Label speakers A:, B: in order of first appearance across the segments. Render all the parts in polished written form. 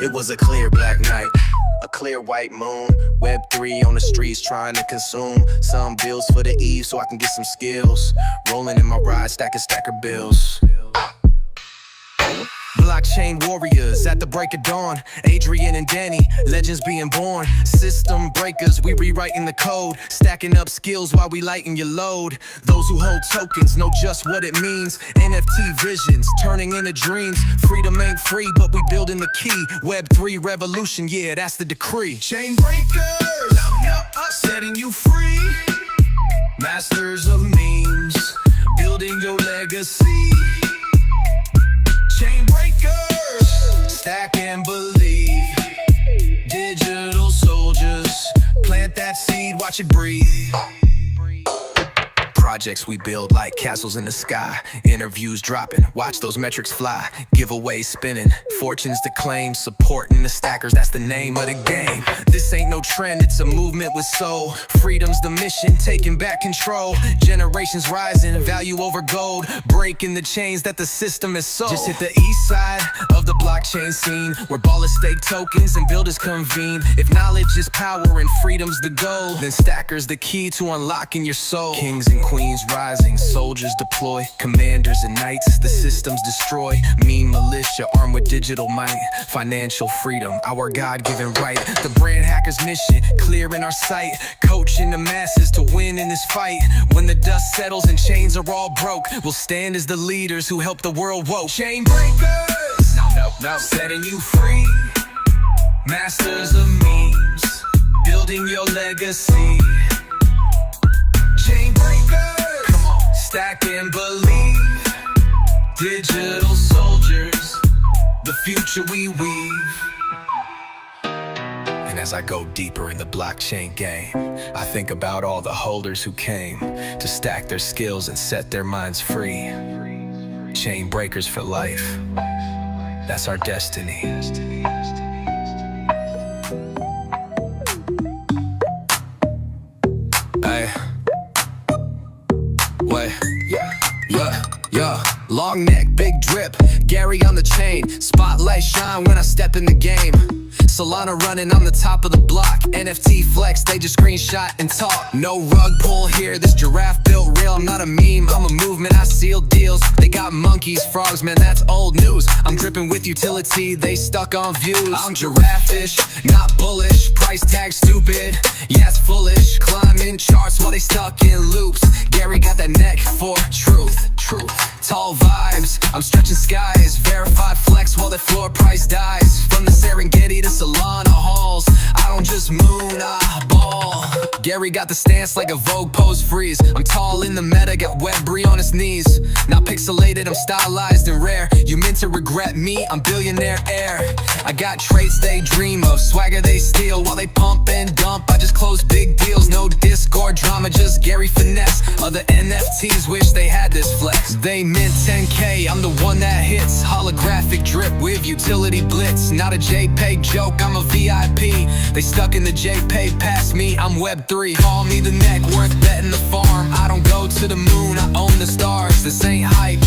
A: It was a clear black night, a clear white moon. Web3 on the streets trying to consume some bills for the eve so I can get some skills. Rolling in my ride, stacker bills. Blockchain warriors at the break of dawn. Adrian and Danny, legends being born. System breakers, we rewriting the code. Stacking up skills while we lighten your load. Those who hold tokens know just what it means. NFT visions, turning into dreams. Freedom ain't free, but we building the key. Web3 revolution, yeah, that's the decree. Chain breakers, setting you free. Masters of memes, building your legacy. Chain breakers, stack and believe. Digital soldiers, plant that seed, watch it breathe. Projects we build like castles in the sky. Interviews dropping, watch those metrics fly. Giveaways spinning, fortunes to claim. Supporting the stackers, that's the name of the game. This ain't no trend, it's a movement with soul. Freedom's the mission, taking back control. Generations rising, value over gold. Breaking the chains that the system has sold. Just hit the east side of the blockchain scene, where ballers stake tokens and builders convene. If knowledge is power and freedom's the goal, then stackers the key to unlocking your soul. Kings and queens rising, soldiers deploy. Commanders and knights, the systems destroy. Mean militia armed with digital might. Financial freedom, our God-given right. The brand hacker's mission, clear in our sight. Coaching the masses to win in this fight. When the dust settles and chains are all broke, we'll stand as the leaders who help the world woke. Chain breakers, no, setting you free. Masters of memes, building your legacy. Chain breakers, come on, stack and believe. Digital soldiers, the future we weave. And as I go deeper in the blockchain game, I think about all the holders who came to stack their skills and set their minds free. Chain breakers for life, that's our destiny. Hey. What? Yeah. Long neck, big drip, Gary on the chain. Spotlight shine when I step in the game. Solana running on the top of the block. NFT flex, they just screenshot and talk. No rug pull here, this giraffe built real. I'm not a meme, I'm a movement, I seal deals. They got monkeys, frogs, man, that's old news. I'm dripping with utility, they stuck on views. I'm giraffe-ish, not bullish. Price tag stupid, yeah, it's foolish. Climbing charts while they stuck in loops. Gary got that neck for truth. Tall vibes, I'm stretching skies. Verified flex while the floor price dies. From the Serengeti to Solana halls, I don't just moon, I ball. Gary got the stance like a Vogue pose freeze. I'm tall in the meta, got Web3 on his knees. Not pixelated, I'm stylized and rare. You meant to regret me, I'm billionaire heir. I got traits they dream of, swagger they steal. While they pump and dump, I just close big deals. No Discord drama, just Gary finesse. Other NFTs wish they had this flex. They mint 10K, I'm the one that hits. Holographic drip with utility blitz. Not a JPEG joke, I'm a VIP. They stuck in the JPEG past me, I'm Web3. Call me the neck worth betting the farm. I don't go to the moon, I own the stars. This ain't hype,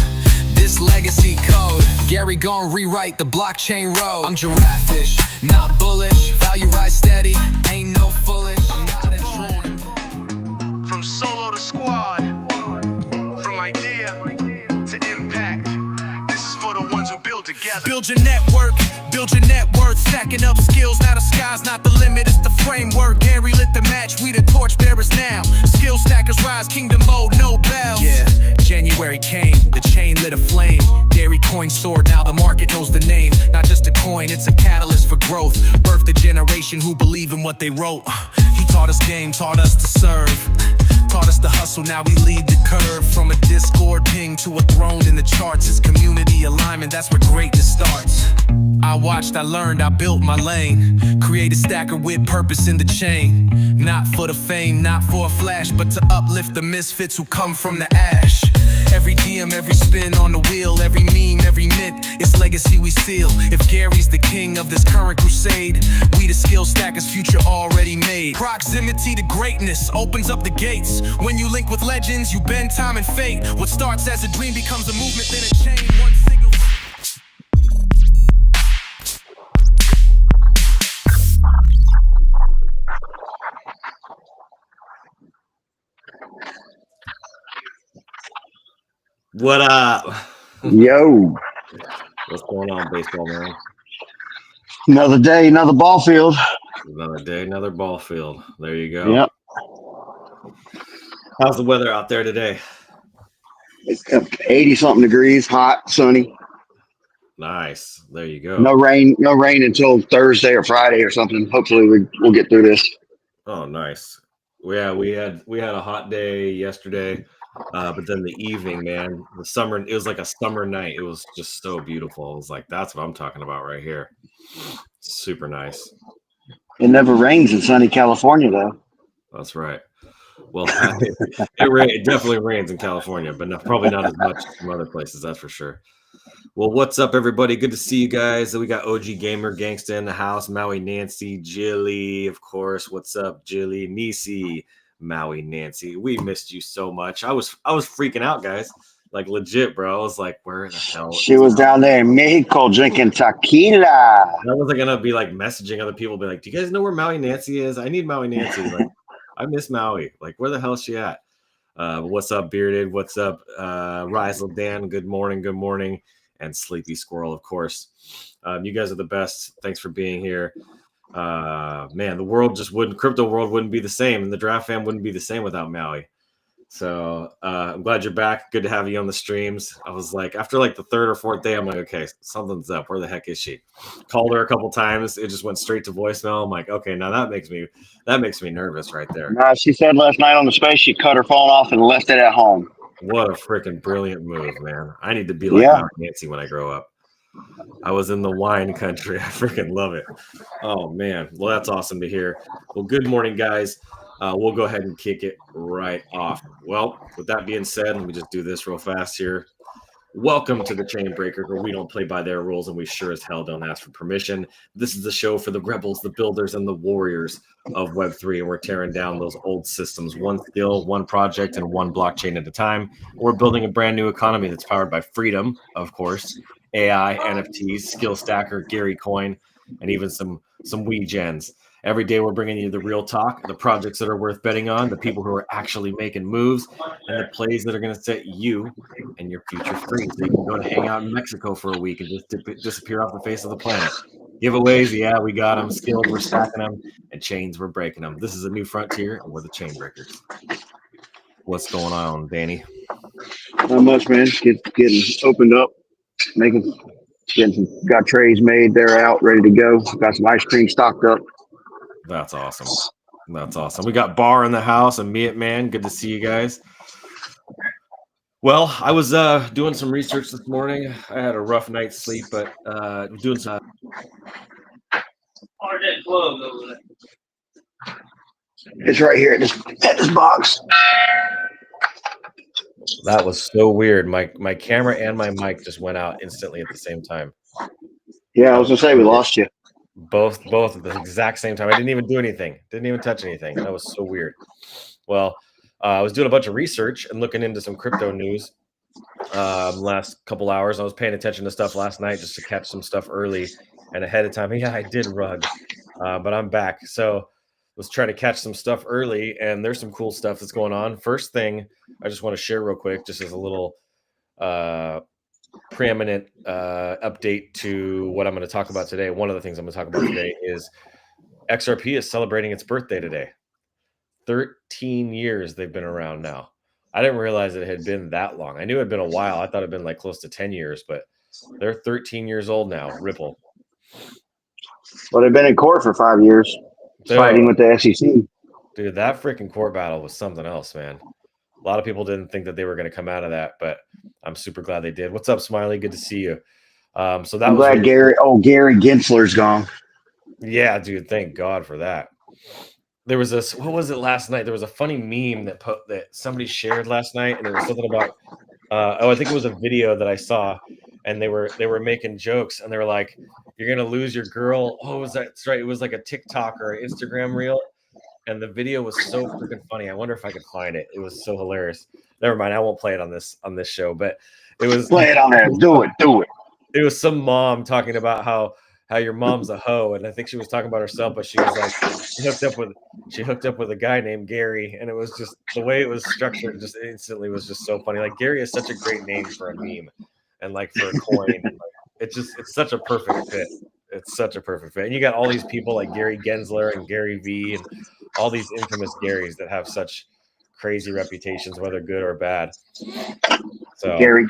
A: this legacy code. Gary gon' rewrite the blockchain road. I'm giraffe-ish, not bullish. Value rise steady, ain't no foolish. I'm not a trend. From solo to squad, from idea to impact. This is for the ones who build together. Build your network, build your net worth. Stacking up skills, now the sky's not the limit, it's the framework. Gary lit the match, we the torch bearers now. Skill stackers rise, kingdom mode, no bells. Yeah, January came, the chain lit a flame. Gary coin soared, now the market knows the name. Not just a coin, it's a catalyst for growth. Birthed a generation who believe in what they wrote. He taught us game, taught us to serve. Taught us to hustle, now we lead the curve. From a Discord ping to a throne in the charts. It's community alignment, that's where greatness starts. I watched, I learned, I built my lane. Create a stacker with purpose in the chain. Not for the fame, not for a flash, but to uplift the misfits who come from the ash. Every DM, every spin on the wheel, every meme, every mint, it's legacy we seal. If Gary's the king of this current crusade, we the skill stackers, future already made. Proximity to greatness opens up the gates. When you link with legends, you bend time and fate. What starts as a dream becomes a movement, then a chain. One signal.
B: What up?
C: Yo,
B: What's going on, baseball man?
C: another day, another ball field.
B: Another day, another ball field. There you go.
C: Yep.
B: How's the weather out there today?
C: It's 80 something degrees, hot, sunny.
B: Nice. There you go.
C: No rain until Thursday or Friday or something. Hopefully we'll get through this.
B: Oh, nice. Yeah, we had a hot day yesterday, but then the evening, man, it was like a summer night. It was just so beautiful. It was like, that's what I'm talking about right here. Super nice.
C: It never rains in sunny California though.
B: That's right. Well, it definitely rains in California, but probably not as much as some other places, that's for sure. Well, what's up, everybody? Good to see you guys. We got OG Gamer Gangsta in the house. Maui Nancy, Jilly, of course. What's up, Jilly? Nisi, Maui Nancy. We missed you so much. I was freaking out, guys. Like legit, bro. I was like, where the hell?
C: She was down there in Mexico drinking tequila.
B: I wasn't gonna be like messaging other people, be like, do you guys know where Maui Nancy is? I need Maui Nancy. Like, I miss Maui. Like, where the hell is she at? What's up, Bearded? What's up, Rizal Dan? Good morning. Good morning. And Sleepy Squirrel, of course. You guys are the best. Thanks for being here. Man, the world crypto world wouldn't be the same, and the draft fam wouldn't be the same without Maui. So I'm glad you're back. Good to have you on the streams. I was like, after like the third or fourth day, I'm like, okay, something's up. Where the heck is she? Called her a couple times. It just went straight to voicemail. I'm like, okay, now that makes me nervous right there.
C: She said last night on the space she cut her phone off and left it at home.
B: What a freaking brilliant move, man. I need to be like Maui Nancy when I grow up. I was in the wine country. I freaking love it. Oh, man. Well, that's awesome to hear. Well, good morning, guys. We'll go ahead and kick it right off. Well, with that being said, let me just do this real fast here. Welcome to the Chain Breakers, where we don't play by their rules and we sure as hell don't ask for permission. This is the show for the rebels, the builders, and the warriors of Web3, and we're tearing down those old systems, one skill, one project, and one blockchain at a time. We're building a brand new economy that's powered by freedom, of course, AI, NFTs, Skill Stacker, Gary Coin, and even some Wii gens. Every day we're bringing you the real talk, the projects that are worth betting on, the people who are actually making moves, and the plays that are going to set you and your future free. So you can go to hang out in Mexico for a week and just disappear off the face of the planet. Giveaways, yeah, we got them. Skills, we're stacking them. And chains, we're breaking them. This is a new frontier, and we're the Chain Breakers. What's going on, Danny?
C: Not much, man. Getting opened up, got trays made. They're out, ready to go. Got some ice cream stocked up.
B: That's awesome. That's awesome. We got Bar in the house and Meat Man. Good to see you guys. Well, I was doing some research this morning. I had a rough night's sleep, but doing some.
C: It's right here at this box.
B: That was so weird. My camera and my mic just went out instantly at the same time.
C: Yeah, I was gonna say we lost you.
B: Both at the exact same time. I didn't even do anything. Didn't even touch anything. That was so weird. Well, I was doing a bunch of research and looking into some crypto news last couple hours. I was paying attention to stuff last night just to catch some stuff early and ahead of time. Yeah, I did rug, but I'm back. So was trying to catch some stuff early, and there's some cool stuff that's going on. First thing I just want to share real quick, just as a little preeminent update to what I'm going to talk about today. One of the things I'm going to talk about today is XRP is celebrating its birthday today. 13 years they've been around now. I didn't realize it had been that long. I knew it had been a while. I thought it'd been like close to 10 years, but they're 13 years old now. Ripple.
C: Well, they've been in court for 5 years, fighting with the SEC.
B: Dude, that freaking court battle was something else, man. A lot of people didn't think that they were going to come out of that, but I'm super glad they did. What's up, Smiley? Good to see you. So that
C: I'm glad Gary Gensler's gone.
B: Yeah, dude. Thank God for that. There was this. What was it last night? There was a funny meme that somebody shared last night, and it was something about. I think it was a video that I saw, and they were making jokes, and they were like, "You're gonna lose your girl." Oh, that's right. It was like a TikTok or an Instagram reel. And the video was so freaking funny. I wonder if I could find it. It was so hilarious. Never mind. I won't play it on this show, but it was.
C: Play it on there. Do it.
B: It was some mom talking about how how your mom's a hoe, and I think she was talking about herself, but she was like she hooked up with a guy named Gary, and it was just the way it was structured, just instantly was just so funny. Like Gary is such a great name for a meme, and like for a coin, and like it's such a perfect fit. It's such a perfect fit, and you got all these people like Gary Gensler and Gary V, and all these infamous Garys that have such crazy reputations, whether good or bad. So
C: Gary.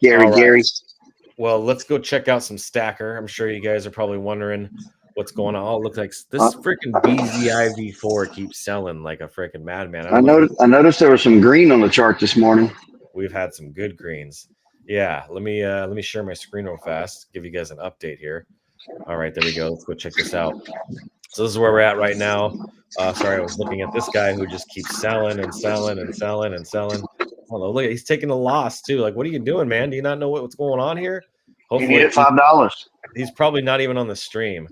B: All right. Well, let's go check out some Stacker. I'm sure you guys are probably wondering what's going on. Oh, it looks like this freaking BZIV4 keeps selling like a freaking madman.
C: I noticed there was some green on the chart this morning.
B: We've had some good greens. Yeah, let me share my screen real fast, give you guys an update here. All right, there we go. Let's go check this out. So this is where we're at right now. Sorry, I was looking at this guy who just keeps selling and selling and selling and selling. Oh, look, he's taking a loss too. Like, what are you doing, man? Do you not know what's going on here?
C: Hopefully, you needed $5.
B: He's probably not even on the stream.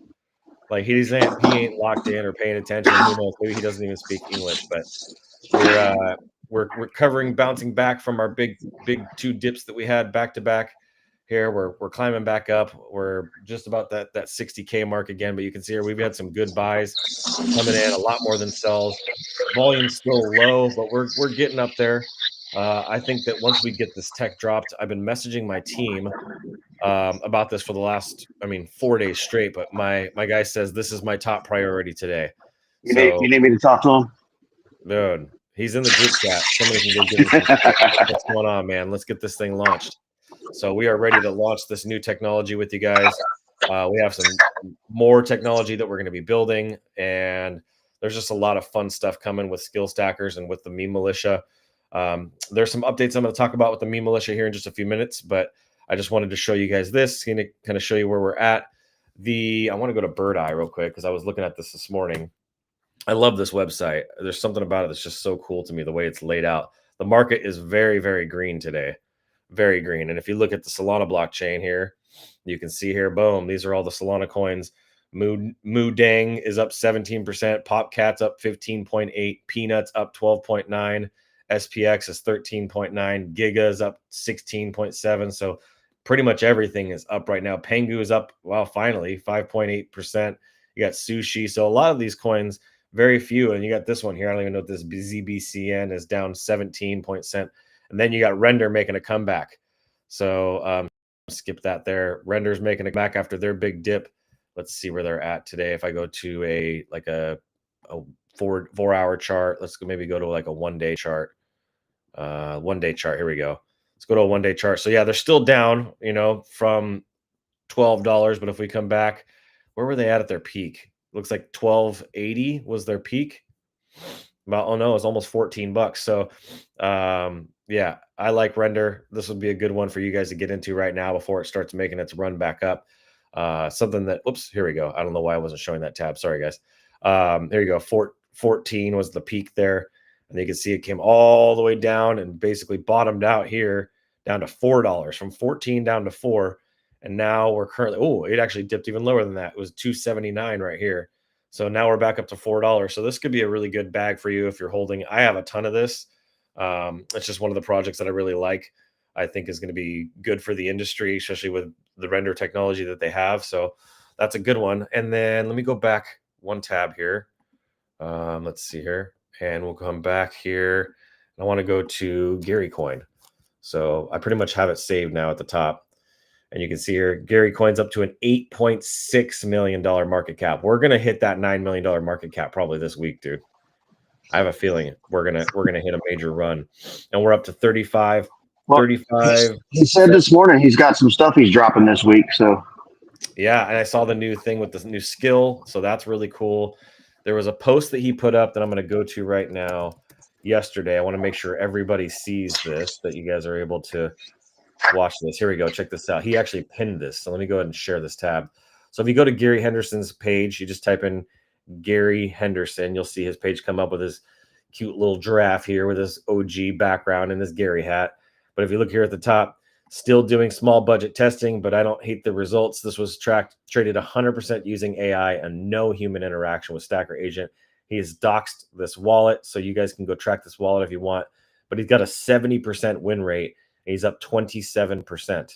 B: Like he ain't locked in or paying attention. Who knows? Maybe he doesn't even speak English. But we're recovering, bouncing back from our big 2 dips that we had back to back. Here we're climbing back up. We're just about that 60K mark again. But you can see here we've had some good buys coming in, a lot more than sells. Volume's still low, but we're getting up there. I think that once we get this tech dropped, I've been messaging my team about this for the last, 4 days straight. But my guy says this is my top priority today.
C: You need me to talk to him?
B: Dude, he's in the group chat. Somebody can go get him. What's going on, man? Let's get this thing launched. So we are ready to launch this new technology with you guys. We have some more technology that we're going to be building, and there's just a lot of fun stuff coming with skill stackers and with the meme militia. There's some updates I'm going to talk about with the meme militia here in just a few minutes, but I just wanted to show you guys this, kind of show you where we're at. I want to go to Bird Eye real quick because I was looking at this morning. I love this website. There's something about it that's just so cool to me, the way it's laid out. The market is very, very green today. Very green. And if you look at the Solana blockchain here, you can see here, boom, these are all the Solana coins. Moo Dang is up 17%. Popcat's up 15.8. Peanuts up 12.9. SPX is 13.9. Giga is up 16.7. So pretty much everything is up right now. Pengu is up, well, finally, 5.8%. You got Sushi. So a lot of these coins, very few. And you got this one here. I don't even know what this ZBCN is, down 17%. And then you got Render making a comeback. So skip that there. Render's making a comeback after their big dip. Let's see where they're at today. If I go to a 4-hour chart, let's maybe go to like a 1-day chart. 1-day chart. Here we go. Let's go to a 1-day chart. So yeah, they're still down, from $12. But if we come back, where were they at their peak? Looks like $12.80 was their peak. Well, oh no, it's almost $14. So yeah, I like Render. This would be a good one for you guys to get into right now before it starts making its run back up. Something that, oops, here we go. I don't know why I wasn't showing that tab. Sorry, guys. There you go. 14 was the peak there. And you can see it came all the way down and basically bottomed out here down to $4, from 14 down to 4. And now we're currently, it actually dipped even lower than that. It was $2.79 right here. So now we're back up to $4. So this could be a really good bag for you if you're holding. I have a ton of this. It's just one of the projects that I really like. I think is going to be good for the industry, especially with the Render technology that they have. So that's a good one. And then let me go back one tab here. Let's see here. And we'll come back here. I want to go to Gary Coin. So I pretty much have it saved now at the top. And you can see here, Gary Coin's up to an $8.6 million market cap. We're going to hit that $9 million market cap probably this week, dude. I have a feeling we're gonna hit a major run. And we're up to 35.
C: He said this morning he's got some stuff he's dropping this week. So
B: yeah, and I saw the new thing with this new skill. So that's really cool. There was a post that he put up that I'm going to go to right now yesterday. I want to make sure everybody sees this, that you guys are able to watch this. Here we go. Check this out. He actually pinned this. So let me go ahead and share this tab. So if you go to Gary Henderson's page, you just type in Gary Henderson, you'll see his page come up with his cute little giraffe here with his OG background and this Gary hat. But if you look here at the top, still doing small budget testing, but I don't hate the results. This was traded 100% using AI and no human interaction with Stacker Agent. He has doxed this wallet, so you guys can go track this wallet if you want. But he's got a 70% win rate, and he's up 27%.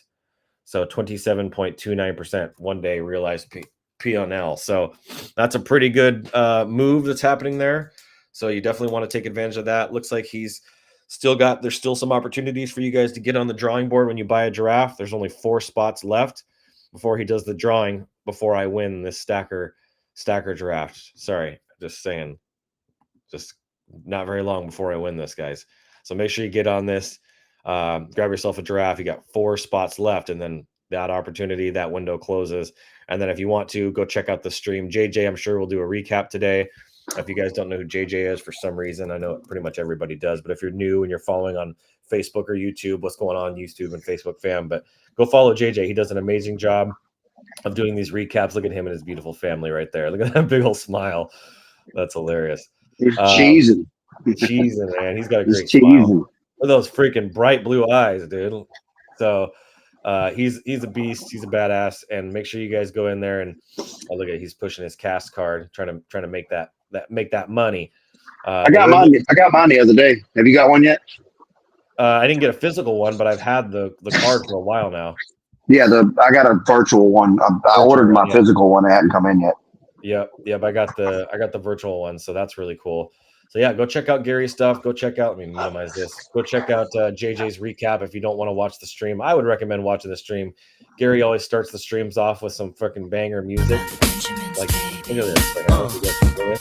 B: So 27.29% one day realized P&L. So that's a pretty good move that's happening there. So you definitely want to take advantage of that. Looks like there's still some opportunities for you guys to get on the drawing board when you buy a giraffe. There's only 4 spots left before he does the drawing, before I win this stacker draft. Sorry, just saying. Just not very long before I win this, guys. So make sure you get on this. Grab yourself a giraffe. You got 4 spots left, and then that window closes. And then if you want to, go check out the stream. JJ, I'm sure, will do a recap today. If you guys don't know who JJ is for some reason, I know pretty much everybody does, but if you're new and you're following on Facebook or YouTube, what's going on YouTube and Facebook fam, but go follow JJ. He does an amazing job of doing these recaps. Look at him and his beautiful family right there. Look at that big old smile. That's hilarious.
C: He's cheesing.
B: Cheesing, man. He's got a great smile. Look at those freaking bright blue eyes, dude. So he's a beast. He's a badass. And make sure you guys go in there and look at, he's pushing his cast card, trying to make that money.
C: I got mine the other day. Have you got one yet?
B: I didn't get a physical one, but I've had the card for a while now.
C: Yeah, I got a virtual one. I ordered my physical one. It hadn't come in yet.
B: Yep. I got the virtual one, so that's really cool. So yeah, go check out Gary's stuff. Go check out. Let me minimize this. Go check out JJ's recap if you don't want to watch the stream. I would recommend watching the stream. Gary always starts the streams off with some freaking banger music. Like, look at this. Like, I don't know if you guys can do it.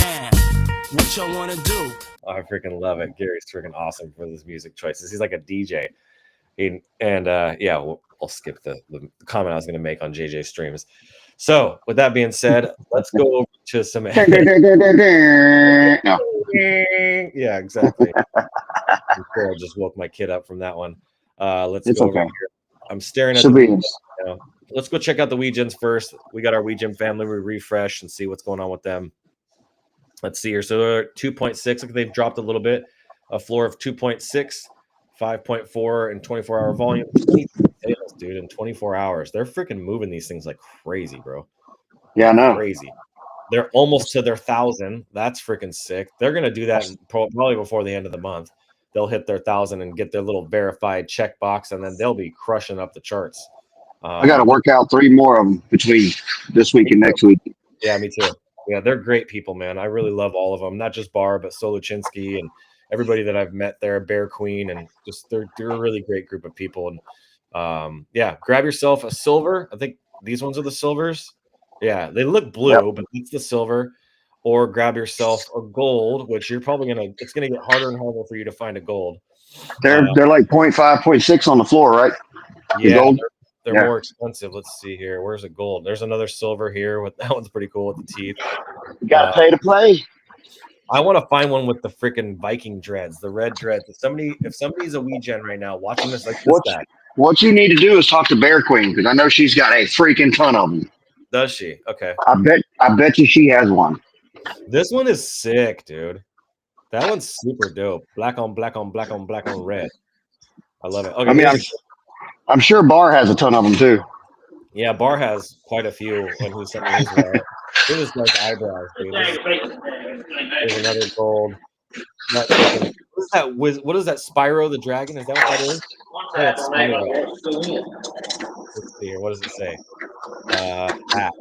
D: Now, what y'all want to do?
B: Oh, I freaking love it. Gary's freaking awesome for his music choices. He's like a DJ. I'll skip the comment I was going to make on JJ's streams. So with that being said, let's go over to some. Yeah, exactly. I just woke my kid up from that one. Let's go over here. I'm staring at let's go check out the Ouijins first. We got our Ouijin family. We refresh and see what's going on with them. Let's see here. So they're at 2.6. Look, they've dropped a little bit. A floor of 2.6, 5.4, and 24-hour volume. Dude, in 24 hours. They're freaking moving these things like crazy, bro.
C: Yeah, I know.
B: Crazy. They're almost to their 1,000. That's freaking sick. They're going to do that probably before the end of the month. They'll hit their 1,000 and get their little verified checkbox, and then they'll be crushing up the charts.
C: I got to work out 3 more of them between this week and next week.
B: Yeah, me too. Yeah, they're great people, man. I really love all of them. Not just Bar, but Soluchinsky and everybody that I've met there, Bear Queen, and just they're a really great group of people. And grab yourself a silver. I think these ones are the silvers. Yeah, they look blue, but it's the silver. Or grab yourself a gold, which it's gonna get harder and harder for you to find a gold.
C: They're like 0.5, 0.6 on the floor, right?
B: Yeah, they're more expensive. Let's see here. Where's a gold? There's another silver here. That one's pretty cool with the teeth.
C: You gotta pay to play.
B: I want to find one with the freaking Viking dreads, the red dreads. If somebody's a Ouijin right now watching this, like this guy.
C: What you need to do is talk to Bear Queen, because I know she's got a freaking ton of them.
B: Does she? Okay.
C: I bet you she has one.
B: This one is sick, dude. That one's super dope. Black on black on black on black on red. I love it. Okay,
C: I mean, I'm sure Bar has a ton of them too.
B: Yeah, Bar has quite a few. And who sent me his it was like eyebrows, dude. There's another gold. What is that? What is that? Spyro the Dragon? Is that what that is? Yeah, it's Spyro. Let's see here. What does it say? Hat,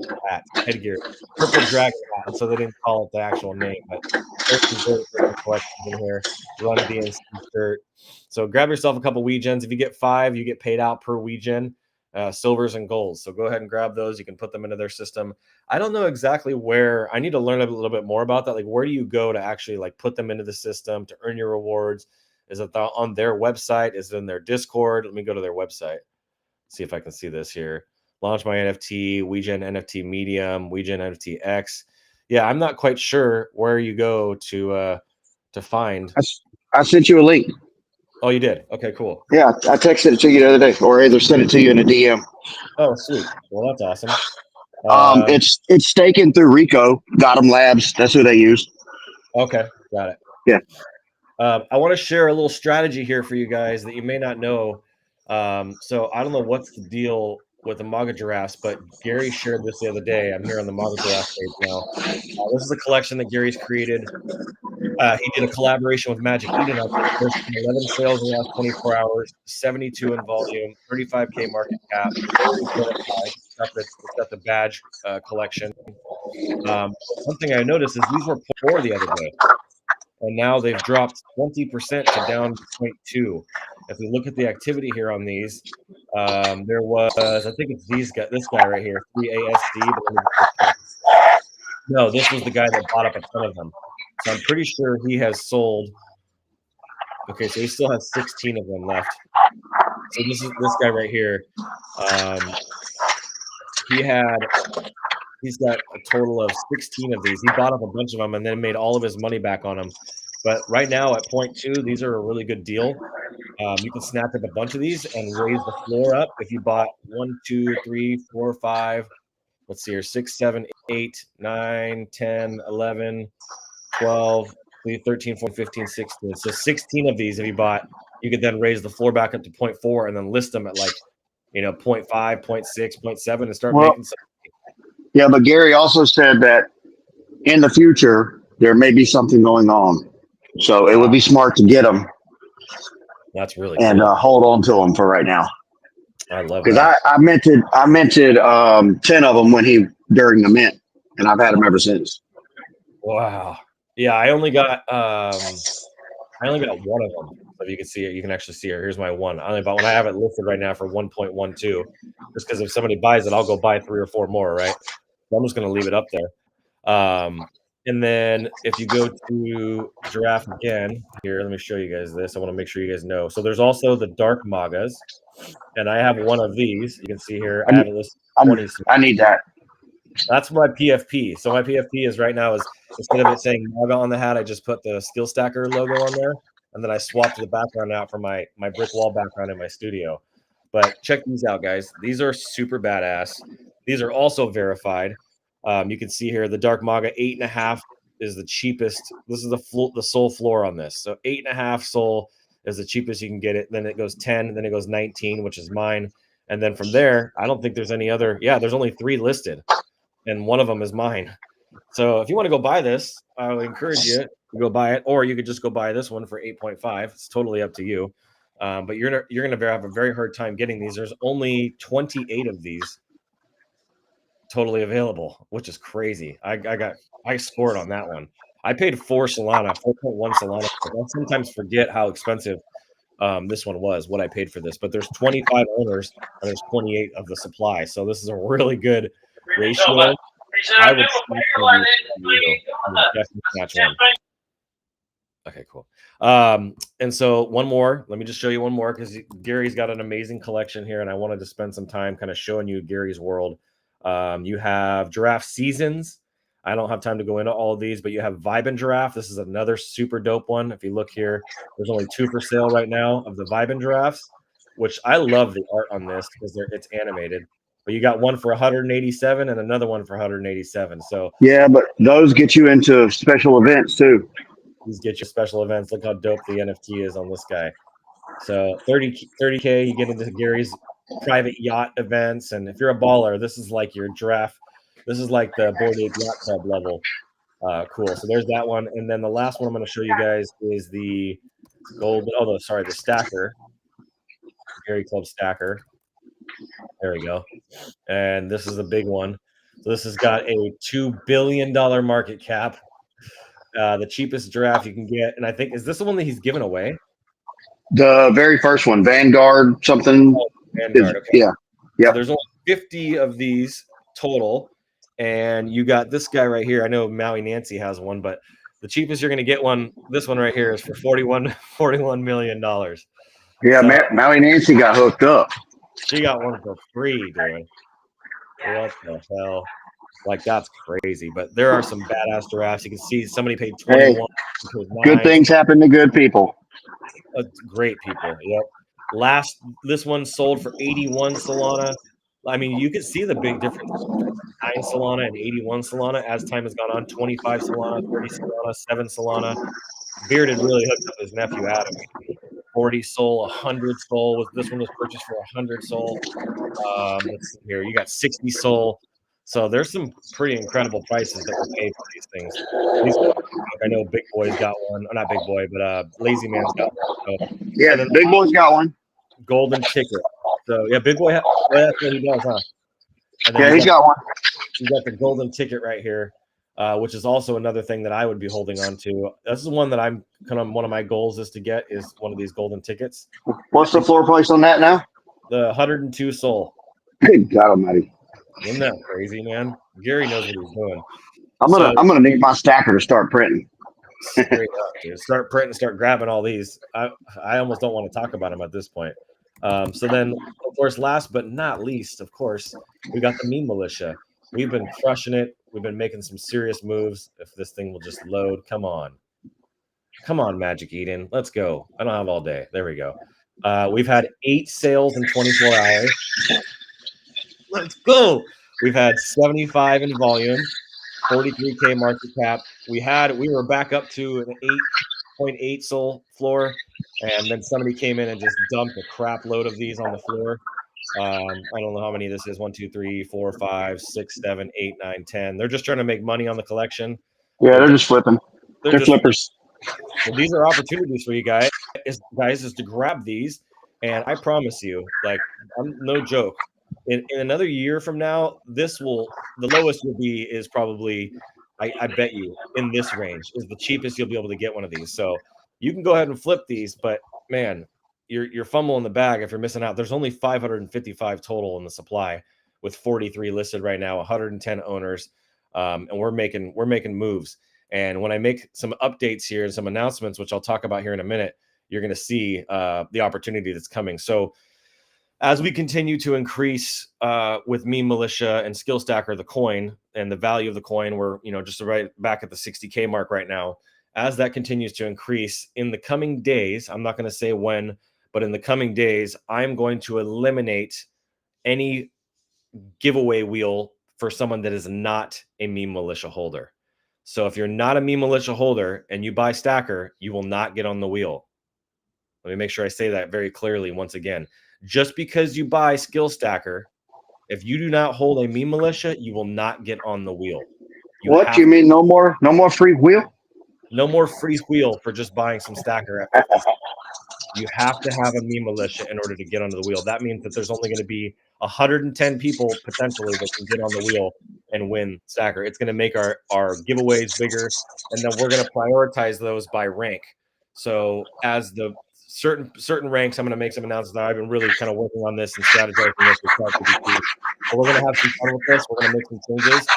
B: headgear, purple dragon hat. So they didn't call it the actual name, but there's some different collections in here. Run DNC shirt. So grab yourself a couple Ouijins. If you get 5, you get paid out per Ouijin. Silvers and golds. So go ahead and grab those. You can put them into their system. I don't know exactly where. I need to learn a little bit more about that. Like, where do you go to actually like put them into the system to earn your rewards? Is it on their website? Is it in their Discord? Let me go to their website. See if I can see this here. Launch my NFT, Ouijin NFT Medium, Ouijin NFT X. Yeah, I'm not quite sure where you go to find.
C: I sent you a link.
B: Oh, you did? Okay, cool.
C: Yeah, I texted it to you the other day, or either sent it to you in a DM.
B: Oh, sweet. Well, that's awesome.
C: It's staking through Rico. Gotham Labs. That's who they use.
B: Okay, got it.
C: Yeah.
B: I want to share a little strategy here for you guys that you may not know. So I don't know what's the deal with the Maga Giraffes, but Gary shared this the other day. I'm here on the Maga Giraffe page now. This is a collection that Gary's created. He did a collaboration with Magic Eden on this. There's 11 sales in the last 24 hours, 72 in volume, 35K market cap. It's got the badge collection. One thing I noticed is these were poor the other day, and now they've dropped 20% to down 0.2. If we look at the activity here on these, there was, I think it's this guy right here, 3ASD. No, this was the guy that bought up a ton of them. So I'm pretty sure he has sold. Okay, so he still has 16 of them left. So this is this guy right here. He's got a total of 16 of these. He bought up a bunch of them and then made all of his money back on them. But right now at 0.2, these are a really good deal. You can snap up a bunch of these and raise the floor up. If you bought 1, 2, 3, 4, 5, let's see here, 6, 7, 8, 9, 10, 11, 12, 13, 14, 15, 16. So 16 of these, if you bought, you could then raise the floor back up to 0.4 and then list them at 0.5, 0.6, 0.7 and start making some.
C: Yeah, but Gary also said that in the future, there may be something going on. So it would be smart to get them.
B: That's really
C: and
B: cool.
C: Hold on to them for right now.
B: I love
C: because
B: that.
C: I minted 10 of them during the mint, and I've had them ever since.
B: Wow. Yeah, I only got one of them. So if you can see it, you can actually see it. Here's my one. I only bought one. I have it listed right now for 1.12. Just because if somebody buys it, I'll go buy 3 or 4 more, right? So I'm just going to leave it up there. And then if you go to Giraffe again, here, let me show you guys this. I want to make sure you guys know. So there's also the dark magas, and I have one of these. You can see here. I have it listed 20.
C: I need that.
B: That's my PFP. So my PFP is right now is instead of it saying MAGA on the hat, I just put the Skill Stacker logo on there, and then I swapped the background out for my brick wall background in my studio. But check these out, guys. These are super badass. These are also verified. You can see here the Dark Maga 8.5 is the cheapest. This is the soul floor on this. So 8.5 soul is the cheapest you can get it. Then it goes 10, then it goes 19, which is mine. And then from there, I don't think there's any other. Yeah, there's only 3 listed, and one of them is mine. So if you want to go buy this, I would encourage you to go buy it, or you could just go buy this one for 8.5. It's totally up to you. But you're going to have a very hard time getting these. There's only 28 of these totally available, which is crazy. I scored on that one. I paid 4.1 Solana. I sometimes forget how expensive this one was, what I paid for this. But there's 25 owners and there's 28 of the supply. So this is a really good ratio. I would definitely snatch one. Okay, cool. And so one more. Let me just show you one more because Gary's got an amazing collection here, and I wanted to spend some time kind of showing you Gary's world. You have Giraffe Seasons. I don't have time to go into all of these, but you have Vibin Giraffe. This is another super dope one. If you look here, there's only 2 for sale right now of the Vibin Giraffes, which I love the art on this because it's animated. But you got one for 187 and another one for 187. So
C: yeah, but those get you into special events too.
B: These get you special events. Look how dope the NFT is on this guy. So 30K, you get into Gary's private yacht events. And if you're a baller, this is like your Giraffe. This is like the Bored Ape Yacht Club level. Cool. So there's that one. And then the last one I'm going to show you guys is the the Stacker. Gary Club Stacker. There we go. And this is the big one. So this has got a $2 billion market cap. The cheapest giraffe you can get. And I think, is this the one that he's given away?
C: The very first one, Vanguard something.
B: Oh, Vanguard, okay.
C: Yeah. Yeah.
B: So there's only 50 of these total. And you got this guy right here. I know Maui Nancy has one, but the cheapest you're going to get one, this one right here, is for $41 million.
C: Yeah, so, Maui Nancy got hooked up.
B: She got one for free, dude. What the hell? Like, that's crazy. But there are some badass giraffes. You can see somebody paid 21.
C: Hey, good things happen to good people.
B: Great people. Yep. This one sold for 81 Solana. I mean, you can see the big difference. 9 Solana and 81 Solana as time has gone on. 25 Solana, 30 Solana, 7 Solana. Bearded really hooked up his nephew Adam. 40 Sol, 100 Sol. This one was purchased for 100 Sol. Let's see here. You got 60 Sol. So there's some pretty incredible prices that we pay for these things. I know Big Boy's got one, or not Big Boy, but Lazy Man's got one. So,
C: Yeah,
B: and then
C: Big Boy's got one.
B: golden ticket. So yeah, Big Boy. Well, that's what he does, huh? And then
C: Yeah, he's got one.
B: you got the golden ticket right here, which is also another thing that I would be holding on to. This is one that I'm kind of one of my goals is to get is one of these golden tickets.
C: What's the floor price on that now?
B: The 102 soul.
C: Good God Almighty!
B: Isn't that crazy, man? Gary knows what he's doing.
C: I'm gonna need my stacker to start printing.
B: Straight up, dude. Start printing, start grabbing all these. I almost don't want to talk about them at this point. So then, of course, last but not least, of course, we got the meme militia. We've been crushing it. We've been making some serious moves. If this thing will just load, come on, Magic Eden, let's go. I don't have all day. There we go. We've had 8 sales in 24 hours. Let's go. We've had 75 in volume, 43K market cap. We were back up to an 8.8 soul floor, and then somebody came in and just dumped a crap load of these on the floor. I don't know how many this is. 1, 2, 3, 4, 5, 6, 7, 8, 9, 10. They're just trying to make money on the collection.
C: Yeah, they're just flipping. They're flippers.
B: Well, these are opportunities for you guys is to grab these, and I promise you, like, I'm no joke. In another year from now, the lowest will be is probably, I bet you, in this range is the cheapest you'll be able to get one of these. So you can go ahead and flip these, but man, you're fumbling the bag if you're missing out. There's only 555 total in the supply, with 43 listed right now, 110 owners, and we're making moves. And when I make some updates here and some announcements, which I'll talk about here in a minute, you're going to see the opportunity that's coming. So as we continue to increase with Meme Militia and Skill Stacker, the coin and the value of the coin, we're just right back at the 60K mark right now. As that continues to increase in the coming days, I'm not going to say when, but in the coming days, I'm going to eliminate any giveaway wheel for someone that is not a Meme Militia holder. So if you're not a Meme Militia holder and you buy Stacker, you will not get on the wheel. Let me make sure I say that very clearly once again. Just because you buy Skill Stacker, if you do not hold a Meme Militia, you will not get on the wheel.
C: What do you mean? No more free wheel?
B: No more free wheel for just buying some Stacker at 50 cents. You have to have a Meme Militia in order to get onto the wheel. That means that there's only going to be 110 people potentially that can get on the wheel and win Stacker. It's going to make our giveaways bigger, and then we're going to prioritize those by rank. So as the certain ranks, I'm going to make some announcements. I've been really kind of working on this and strategizing this with ChatGPT. But we're going to have some fun with this. We're going to make some changes.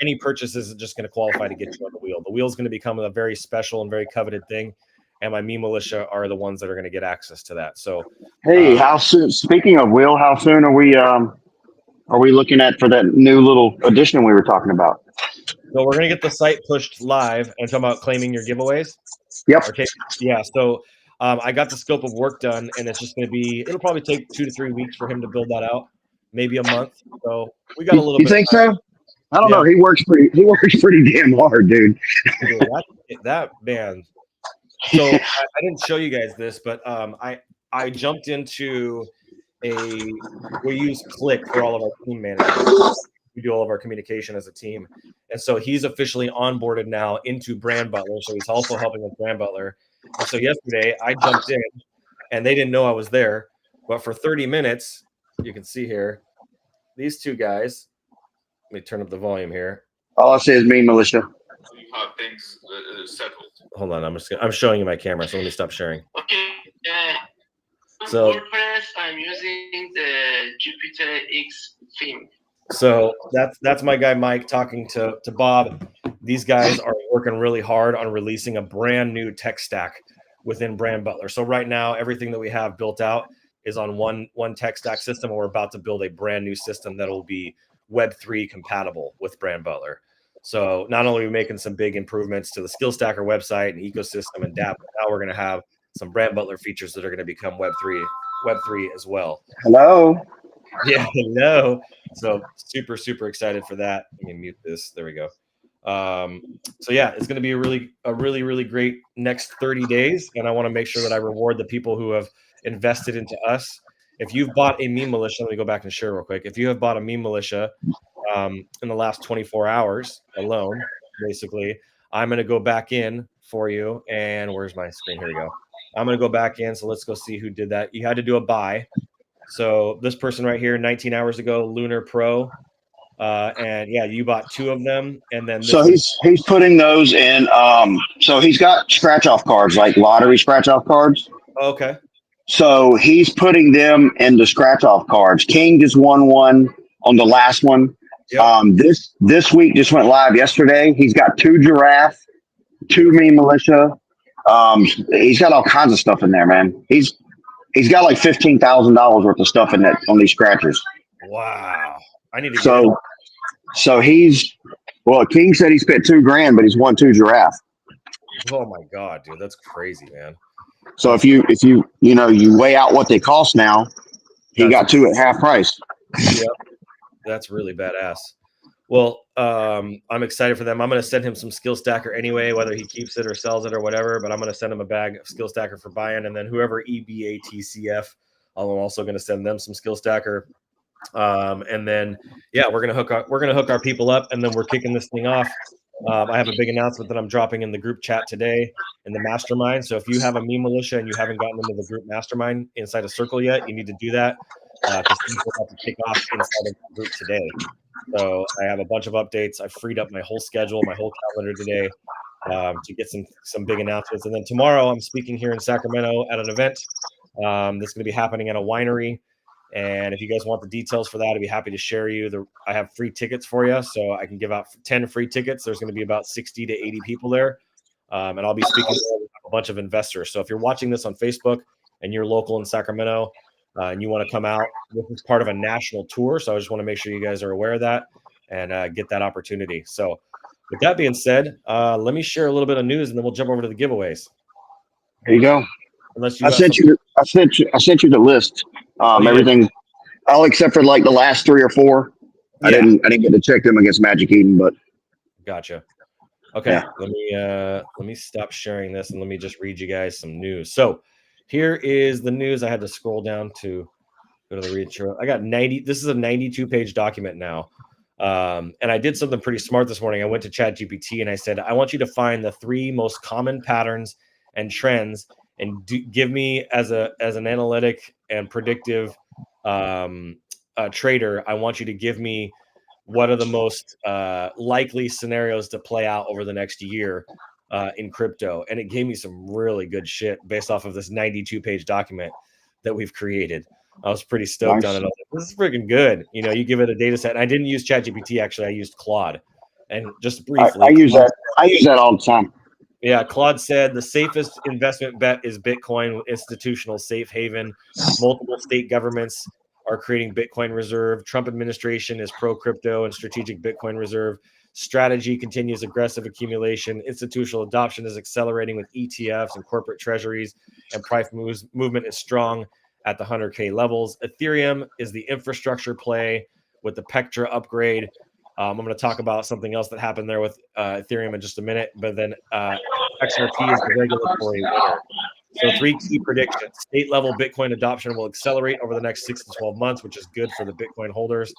B: Any purchases is just going to qualify to get you on the wheel. The wheel is going to become a very special and very coveted thing, and my Meme Militia are the ones that are going to get access to that. So,
C: hey, how soon? Speaking of wheel, how soon are we looking at for that new little addition we were talking about?
B: So we're going to get the site pushed live and talk about claiming your giveaways.
C: Yep.
B: Okay. Yeah. So I got the scope of work done, and it's just going to be. It'll probably take 2 to 3 weeks for him to build that out, maybe a month. So we got a little.
C: You think so? I don't know. He works pretty damn hard, dude.
B: that man. So I didn't show you guys this, but I jumped into we use Click for all of our team management. We do all of our communication as a team. And so he's officially onboarded now into Brand Butler. So he's also helping with Brand Butler. And so yesterday I jumped in and they didn't know I was there. But for 30 minutes, you can see here, these two guys, let me turn up the volume here.
C: All I say is Meme Militia.
E: You have things settled.
B: Hold on, I'm showing you my camera, so let me stop sharing.
E: Okay.
B: So
E: WordPress, I'm using the Jupyter X theme.
B: So that's my guy Mike talking to Bob. These guys are working really hard on releasing a brand new tech stack within Brand Butler. So right now, everything that we have built out is on one tech stack system, and we're about to build a brand new system that will be Web3 compatible with Brand Butler. So not only are we making some big improvements to the Skill Stacker website and ecosystem and DApp, but now we're going to have some Brand Butler features that are going to become Web3 as well.
C: Hello.
B: Yeah, hello. So super excited for that. Let me mute this. There we go. So yeah, it's going to be a really great next 30 days, and I want to make sure that I reward the people who have invested into us if you've bought a meme militia, let me go back and share real quick. If you have bought a meme militia in the last 24 hours alone, basically, I'm going to go back in for you. And where's my screen? Here we go. I'm going to go back in. So let's go see who did that. You had to do a buy. So this person right here, 19 hours ago, Lunar Pro. And yeah, you bought 2 of them. And then this
C: So he's putting those in. So he's got scratch off cards, like lottery scratch off cards.
B: okay.
C: So he's putting them into scratch off cards. King just won one on the last one.
B: Yep.
C: This week just went live yesterday. He's got 2 giraffe, 2 meme militia. He's got all kinds of stuff in there, man. He's got like $15,000 worth of stuff in that on these scratchers.
B: Wow. I need to get
C: So King said he spent $2,000, but he's won 2 giraffe.
B: Oh my God, dude, that's crazy, man.
C: So if you weigh out what they cost now, he got 2 at half price.
B: Yep. That's really badass. Well, I'm excited for them. I'm going to send him some Skill Stacker anyway, whether he keeps it or sells it or whatever, but I'm going to send him a bag of Skill Stacker for buying. And then whoever EBATCF, I'm also going to send them some Skill Stacker. And then, yeah, we're going to hook our people up, and then we're kicking this thing off. I have a big announcement that I'm dropping in the group chat today in the mastermind. So if you have a meme militia and you haven't gotten into the group mastermind inside a circle yet, you need to do that because things will have to kick off inside of the group today. So I have a bunch of updates. I've freed up my whole schedule, my whole calendar today to get some big announcements. And then tomorrow I'm speaking here in Sacramento at an event that's going to be happening at a winery. And if you guys want the details for that, I'd be happy to share you. I have free tickets for you, so I can give out 10 free tickets. There's going to be about 60 to 80 people there, and I'll be speaking to a bunch of investors. So if you're watching this on Facebook and you're local in Sacramento and you want to come out, this is part of a national tour, so I just want to make sure you guys are aware of that and get that opportunity. So with that being said, let me share a little bit of news, and then we'll jump over to the giveaways.
C: There you go.
B: Unless you
C: I sent you the list. Everything, all except for like the last 3 or 4. Yeah. I didn't get to check them against Magic Eden, but
B: gotcha. Okay, yeah. Let me stop sharing this and let me just read you guys some news. So here is the news. I had to scroll down to go to the read through. I got 90. This is a 92-page document now. And I did something pretty smart this morning. I went to ChatGPT and I said, I want you to find the 3 most common patterns and trends and give me as an analytic and predictive trader, I want you to give me what are the most likely scenarios to play out over the next year in crypto. And it gave me some really good shit based off of this 92-page document that we've created. I was pretty stoked on it. I was like, this is freaking good. You know, you give it a data set. And I didn't use ChatGPT, actually. I used Claude. And just briefly.
C: I use that all the time.
B: Yeah, Claude said the safest investment bet is Bitcoin, institutional safe haven. Multiple state governments are creating Bitcoin reserve. Trump administration is pro-crypto and strategic Bitcoin reserve. Strategy continues aggressive accumulation. Institutional adoption is accelerating with ETFs and corporate treasuries, and price movement is strong at the 100K levels. Ethereum is the infrastructure play with the Pectra upgrade. I'm going to talk about something else that happened there with Ethereum in just a minute, but then XRP is the regulatory winner. So 3 key predictions. State-level Bitcoin adoption will accelerate over the next 6 to 12 months, which is good for the Bitcoin holders.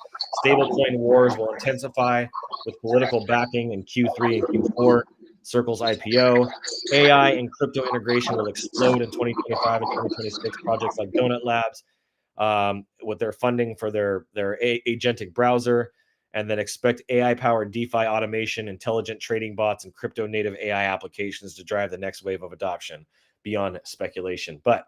B: Stablecoin wars will intensify with political backing in Q3 and Q4. Circle's IPO. AI and crypto integration will explode in 2025 and 2026. Projects like Donut Labs with their funding for their agentic browser. And then expect AI-powered DeFi automation, intelligent trading bots, and crypto-native AI applications to drive the next wave of adoption beyond speculation. But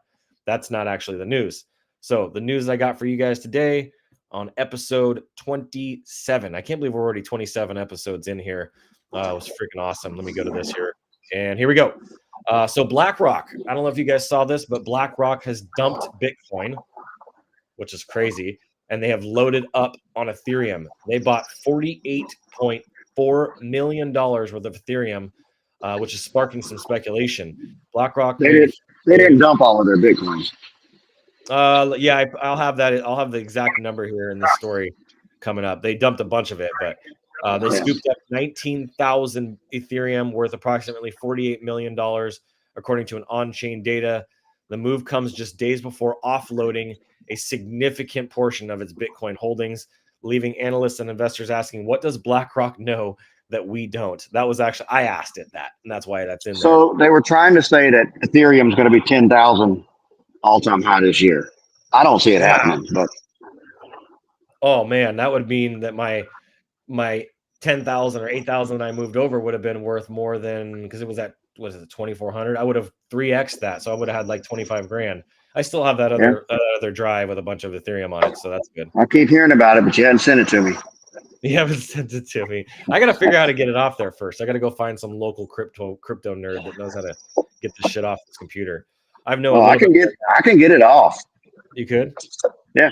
B: that's not actually the news. So the news I got for you guys today on episode 27. I can't believe we're already 27 episodes in here. It was freaking awesome. Let me go to this here. And here we go. So BlackRock. I don't know if you guys saw this, but BlackRock has dumped Bitcoin, which is crazy. And they have loaded up on Ethereum. They bought $48.4 million worth of Ethereum, which is sparking some speculation. BlackRock.
C: They didn't dump all of their Bitcoins.
B: Yeah, I'll have that. I'll have the exact number here in the story coming up. They dumped a bunch of it, but they scooped up 19,000 Ethereum worth approximately $48 million, according to an on-chain data. The move comes just days before offloading a significant portion of its Bitcoin holdings, leaving analysts and investors asking, what does BlackRock know that we don't? That was actually, I asked it that, and that's why that's in there.
C: So they were trying to say that Ethereum is going to be 10,000 all-time high this year. I don't see it happening, but
B: oh man, that would mean that my 10,000 or 8,000 I moved over would have been worth more than, because it was at, was it 2,400? I would have 3x that, so I would have had like 25 grand. I still have that other drive with a bunch of Ethereum on it, so that's good.
C: I keep hearing about it, but you hadn't sent it to me.
B: You haven't sent it to me. I got to figure out how to get it off there first. I got to go find some local crypto nerd that knows how to get this shit off this computer. I've known.
C: I can get it off.
B: You could?
C: Yeah.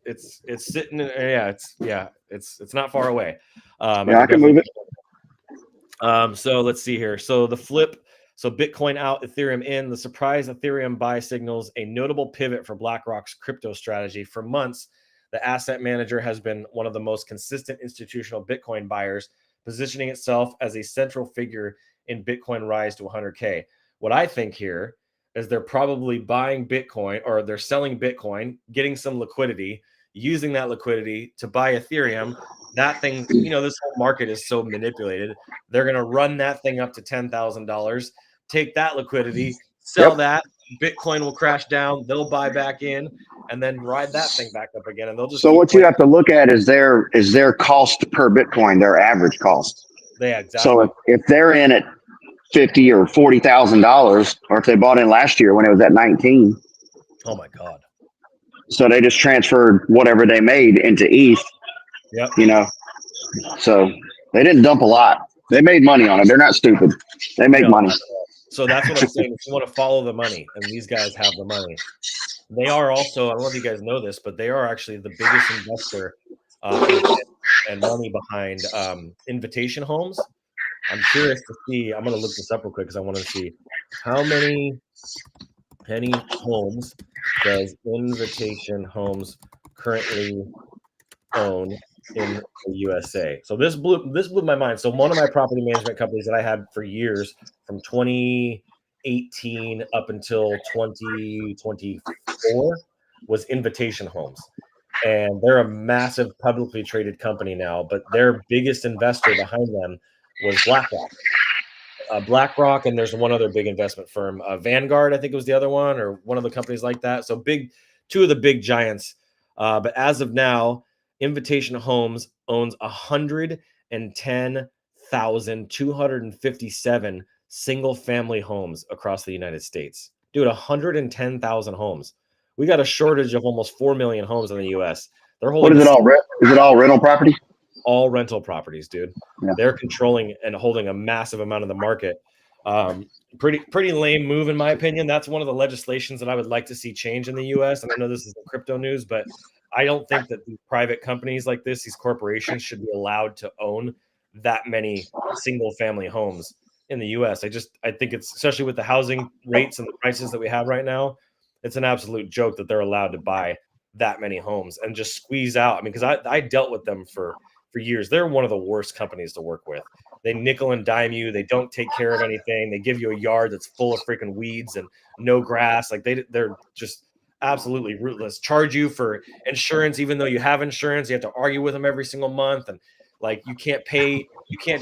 B: It's sitting in, it's not far away.
C: I can move it.
B: So let's see here. So the flip, so Bitcoin out, Ethereum in. The surprise Ethereum buy signals a notable pivot for BlackRock's crypto strategy. For months, the asset manager has been one of the most consistent institutional Bitcoin buyers, positioning itself as a central figure in Bitcoin rise to 100K. What I think here is they're probably buying Bitcoin, or they're selling Bitcoin, getting some liquidity, using that liquidity to buy Ethereum. That thing, this whole market is so manipulated. They're going to run that thing up to $10,000, take that liquidity, sell that. Bitcoin will crash down. They'll buy back in and then ride that thing back up again. And they'll just.
C: So what you have to look at is their cost per Bitcoin, their average cost.
B: Yeah, exactly.
C: So if they're in at $50,000 or $40,000, or if they bought in last year when it was at 19.
B: Oh my God.
C: So they just transferred whatever they made into ETH.
B: Yep.
C: So they didn't dump a lot. They made money on it. They're not stupid. They make money.
B: So that's what I'm saying. If you want to follow the money, and these guys have the money, they are also, I don't know if you guys know this, but they are actually the biggest investor and money behind Invitation Homes. I'm curious to see, I'm going to look this up real quick because I want to see how many homes does Invitation Homes currently own in the USA. So this blew my mind. So one of my property management companies that I had for years, from 2018 up until 2024, was Invitation Homes. And they're a massive publicly traded company now, but their biggest investor behind them was BlackRock. BlackRock, and there's one other big investment firm, Vanguard, I think it was the other one, or one of the companies like that. So two of the big giants. But as of now, Invitation Homes owns 110,257 single-family homes across the United States. Dude, 110,000 homes. We got a shortage of almost 4 million homes in the U.S. They're holding.
C: What is it all? Is it all rental property?
B: All rental properties, dude. Yeah. They're controlling and holding a massive amount of the market. Pretty lame move, in my opinion. That's one of the legislations that I would like to see change in the U.S. And I know this is the crypto news, but I don't think that these private companies like this, these corporations, should be allowed to own that many single-family homes in the U.S. I think it's, especially with the housing rates and the prices that we have right now, it's an absolute joke that they're allowed to buy that many homes and just squeeze out. I mean, because I dealt with them for years. They're one of the worst companies to work with. They nickel and dime you. They don't take care of anything. They give you a yard that's full of freaking weeds and no grass. Like they're just absolutely ruthless. Charge you for insurance, even though you have insurance. You have to argue with them every single month. And like, you can't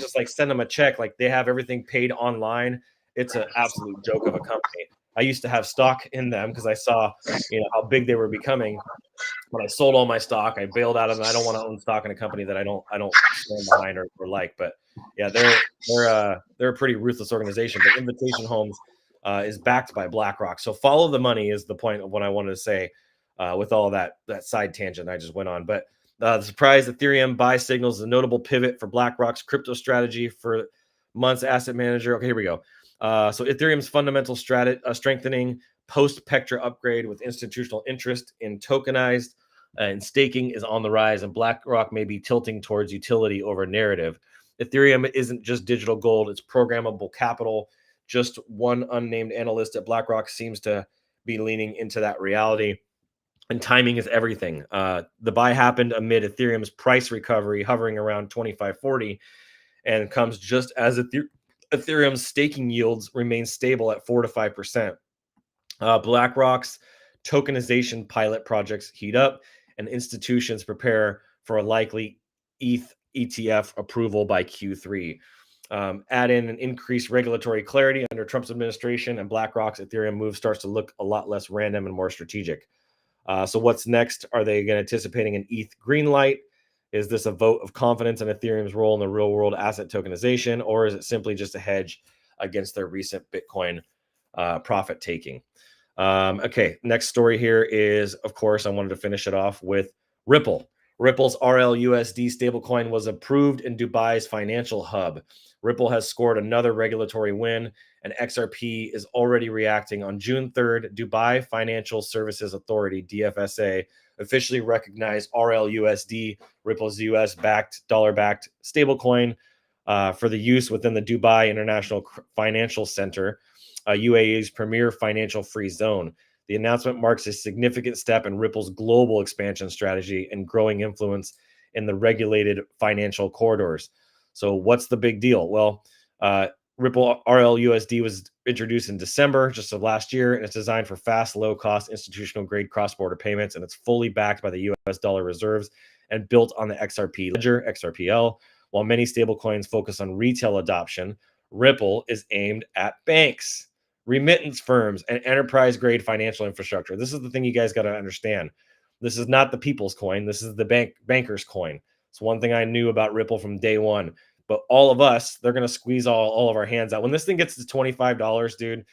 B: just like send them a check. Like, they have everything paid online. It's an absolute joke of a company. I used to have stock in them because I saw, how big they were becoming. When I sold all my stock, I bailed out of them. I don't want to own stock in a company that I don't stand behind or like. But yeah, they're a pretty ruthless organization. But Invitation Homes is backed by BlackRock. So follow the money is the point of what I wanted to say with all that side tangent I just went on. But the surprise Ethereum buy signals a notable pivot for BlackRock's crypto strategy for months. Asset manager. Okay, here we go. So Ethereum's fundamental strengthening post-Pectra upgrade with institutional interest in tokenized and staking is on the rise, and BlackRock may be tilting towards utility over narrative. Ethereum isn't just digital gold, it's programmable capital. Just one unnamed analyst at BlackRock seems to be leaning into that reality, and timing is everything. The buy happened amid Ethereum's price recovery hovering around 2540 and comes just as Ethereum's staking yields remain stable at 4 to 5%. BlackRock's tokenization pilot projects heat up, and institutions prepare for a likely ETH ETF approval by Q3. Add in an increased regulatory clarity under Trump's administration, and BlackRock's Ethereum move starts to look a lot less random and more strategic. So what's next? Are they anticipating an ETH green light? Is this a vote of confidence in Ethereum's role in the real world asset tokenization, or is it simply just a hedge against their recent Bitcoin profit taking? Okay, next story here is, of course, I wanted to finish it off with Ripple. Ripple's RLUSD stablecoin was approved in Dubai's financial hub. Ripple has scored another regulatory win, and XRP is already reacting. On June 3rd, Dubai Financial Services Authority, DFSA, officially recognized RLUSD, Ripple's US-backed, dollar-backed stablecoin, for the use within the Dubai International Financial Center, UAE's premier financial free zone. The announcement marks a significant step in Ripple's global expansion strategy and growing influence in the regulated financial corridors. So what's the big deal? Well, Ripple RLUSD was introduced in December just of last year, and it's designed for fast, low-cost, institutional-grade cross-border payments, and it's fully backed by the U.S. dollar reserves and built on the XRP ledger, XRPL. While many stablecoins focus on retail adoption, Ripple is aimed at banks, remittance firms, and enterprise-grade financial infrastructure. This is the thing you guys got to understand. This is not the people's coin. This is the banker's coin. It's one thing I knew about Ripple from day one. But all of us, they're going to squeeze all of our hands out. When this thing gets to $25, dude,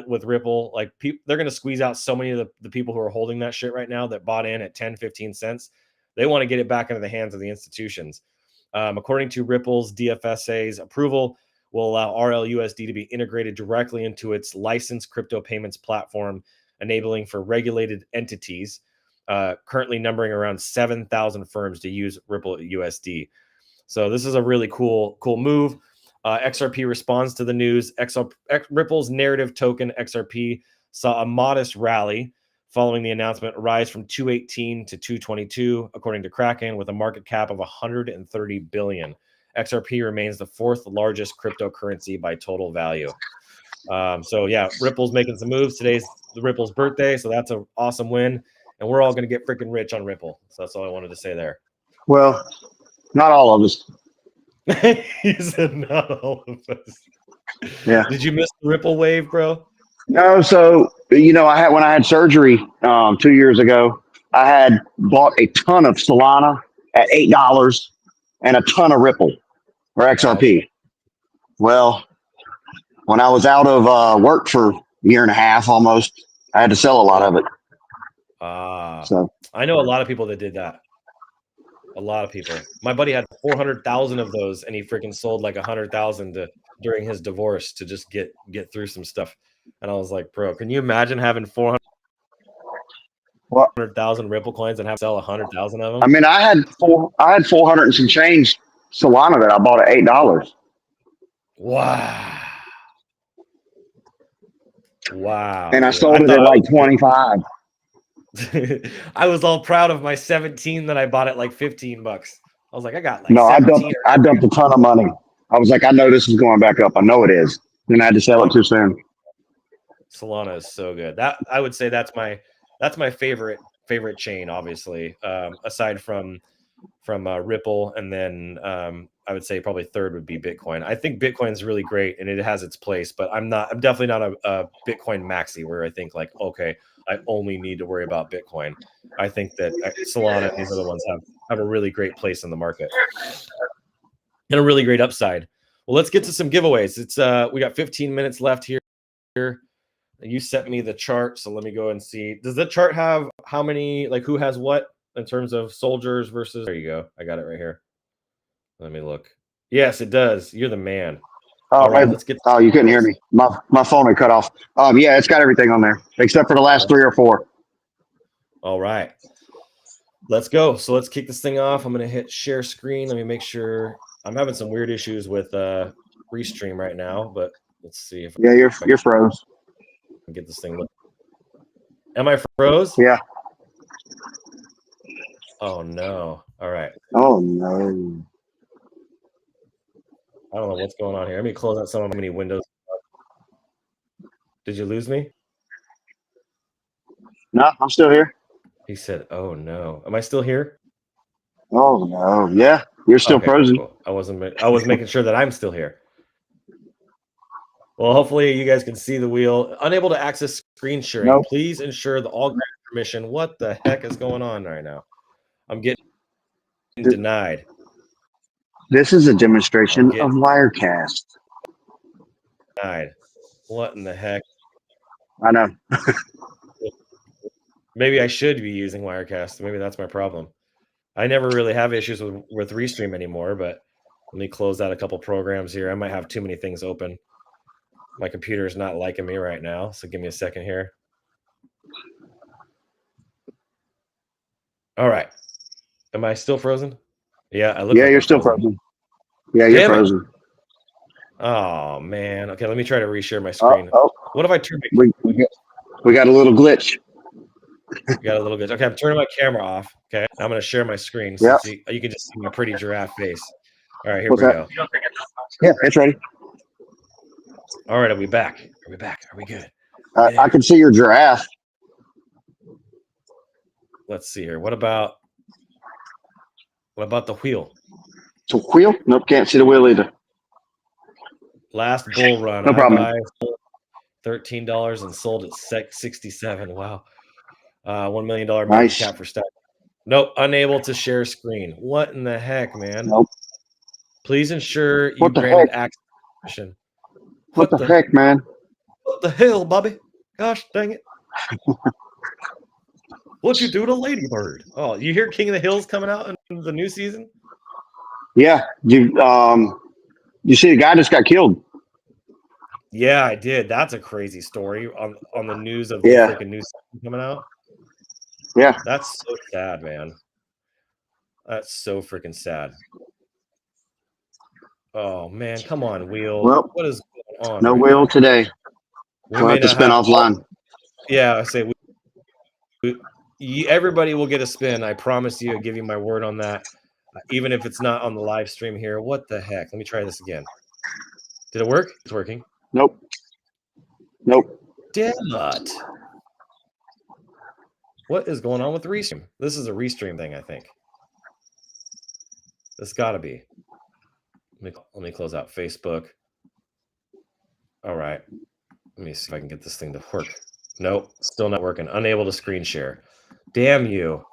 B: with Ripple, like they're going to squeeze out so many of the people who are holding that shit right now that bought in at 10, 15 cents. They want to get it back into the hands of the institutions. According to Ripple's DFSA's approval, will allow RLUSD to be integrated directly into its licensed crypto payments platform, enabling for regulated entities, currently numbering around 7,000 firms to use Ripple USD. So this is a really cool move. XRP responds to the news. Ripple's narrative token XRP saw a modest rally following the announcement, rise from 218 to 222, according to Kraken, with a market cap of 130 billion. XRP remains the fourth largest cryptocurrency by total value. So yeah, Ripple's making some moves. Today's Ripple's birthday, so that's an awesome win, and we're all going to get freaking rich on Ripple. So that's all I wanted to say there.
C: Well, not all of us.
B: He said not all of us.
C: Yeah.
B: Did you miss the Ripple wave, bro?
C: No, so when I had surgery 2 years ago, I had bought a ton of Solana at $8 and a ton of Ripple or XRP. Well, when I was out of work for a year and a half almost, I had to sell a lot of it.
B: So I know a lot of people that did that. A lot of people. My buddy had 400,000 of those, and he freaking sold like 100,000 during his divorce to just get through some stuff. And I was like, bro, can you imagine having 400,000 Ripple coins and have to sell 100,000 of them?
C: I mean, I had 400 and some change Solana that I bought at $8.
B: Wow.
C: And I sold it at like 25.
B: I was all proud of my 17 that I bought at like $15. I was like, I got like
C: no,
B: 17.
C: I dumped a ton of money. I was like, I know this is going back up. I know it is. Then I had to sell it too soon.
B: Solana is so good. That I would say that's my favorite chain, obviously, aside from Ripple, and then I would say probably third would be Bitcoin. I think Bitcoin is really great and it has its place, but I'm definitely not a Bitcoin maxi where I think like, okay, I only need to worry about Bitcoin. I think that Solana and these other ones have a really great place in the market and a really great upside. Well, let's get to some giveaways. It's we got 15 minutes left here. You sent me the chart, so let me go and see. Does the chart have how many, like who has what in terms of soldiers versus? There you go. I got it right here. Let me look. Yes, it does. You're the man. All right, let's get.
C: Oh, you couldn't hear me. My phone had cut off. Yeah, it's got everything on there except for the last 3 or 4.
B: All right, let's go. So let's kick this thing off. I'm gonna hit share screen. Let me make sure. I'm having some weird issues with Restream right now, but let's see if.
C: Yeah, you're froze.
B: Get this thing. Am I froze?
C: Yeah.
B: Oh no! All right.
C: Oh no.
B: I don't know what's going on here. Let me close out some of my many windows. Did you lose me?
C: No, I'm still here.
B: He said, "Oh no, am I still here?"
C: Oh no, yeah, you're still
B: Okay,
C: frozen.
B: cool. I was making sure that I'm still here. Well, hopefully you guys can see the wheel. Unable to access screen sharing.
C: Nope.
B: Please ensure the all grant permission. What the heck is going on right now? I'm getting denied.
C: This is a demonstration
B: I'm
C: of
B: getting
C: Wirecast.
B: denied. What in the heck?
C: I know.
B: Maybe I should be using Wirecast. Maybe that's my problem. I never really have issues with Restream anymore, but let me close out a couple programs here. I might have too many things open. My computer is not liking me right now, so give me a second here. All right. Am I still frozen? Yeah, I look
C: Yeah,
B: like
C: you're
B: I'm
C: still frozen. Yeah, you're
B: Damn it.
C: frozen.
B: Oh man. Okay, let me try to reshare my screen.
C: Oh,
B: What if I turn my
C: we got a little glitch.
B: got a little good? Okay, I'm turning my camera off. Okay, I'm gonna share my screen so
C: Yep.
B: you can just see my pretty giraffe face. All right, here
C: What's
B: we
C: that?
B: go.
C: Yeah, it's ready.
B: All right, are we back? Are we back? Are we good?
C: I can see your giraffe.
B: Let's see here. What about the wheel?
C: It's a wheel? Nope, can't see the wheel either.
B: Last bull run.
C: No problem.
B: I buy $13 and sold at 67. Wow. $1 million market
C: Nice.
B: cap for stock. Nope, unable to share screen. What in the heck, man?
C: Nope.
B: Please ensure you
C: What the
B: granted
C: heck?
B: access permission.
C: What the heck, man?
B: What the hell, Bobby? Gosh dang it. What'd you do to Ladybird? Oh, you hear King of the Hills coming out in the new season?
C: Yeah, you see the guy just got killed.
B: Yeah, I did. That's a crazy story on the news of the
C: Yeah.
B: freaking new season coming out.
C: Yeah.
B: That's so sad, man. That's so freaking sad. Oh man, come on, Wheel.
C: Well,
B: what is going on?
C: No
B: right
C: wheel
B: now?
C: today.
B: We
C: We'll
B: may
C: have to
B: not
C: spin
B: have
C: offline.
B: Yeah, I say everybody will get a spin. I promise you. I give you my word on that. Even if it's not on the live stream here. What the heck? Let me try this again. Did it work? It's working.
C: Nope. Nope.
B: Damn it. What is going on with the restream? This is a restream thing, I think. This got to be. Let me close out Facebook. All right. Let me see if I can get this thing to work. Nope, still not working. Unable to screen share. Damn you.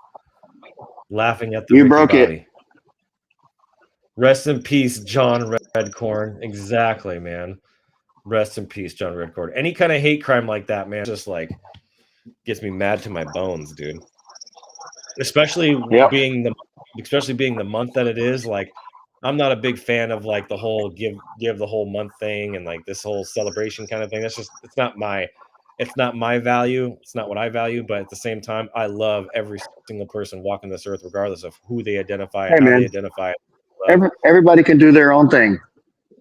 B: Laughing at the
C: You
B: Ricky
C: broke
B: Bobby.
C: it.
B: Rest in peace, John Redcorn. Exactly, man. Rest in peace, John Redcorn. Any kind of hate crime like that, man, just like gets me mad to my bones, dude. Especially being the month that it is. Like, I'm not a big fan of like the whole give the whole month thing and like this whole celebration kind of thing. That's just it's not my value. It's not what I value. But at the same time, I love every single person walking this earth, regardless of who they identify and how they identify.
C: Everybody can do their own thing.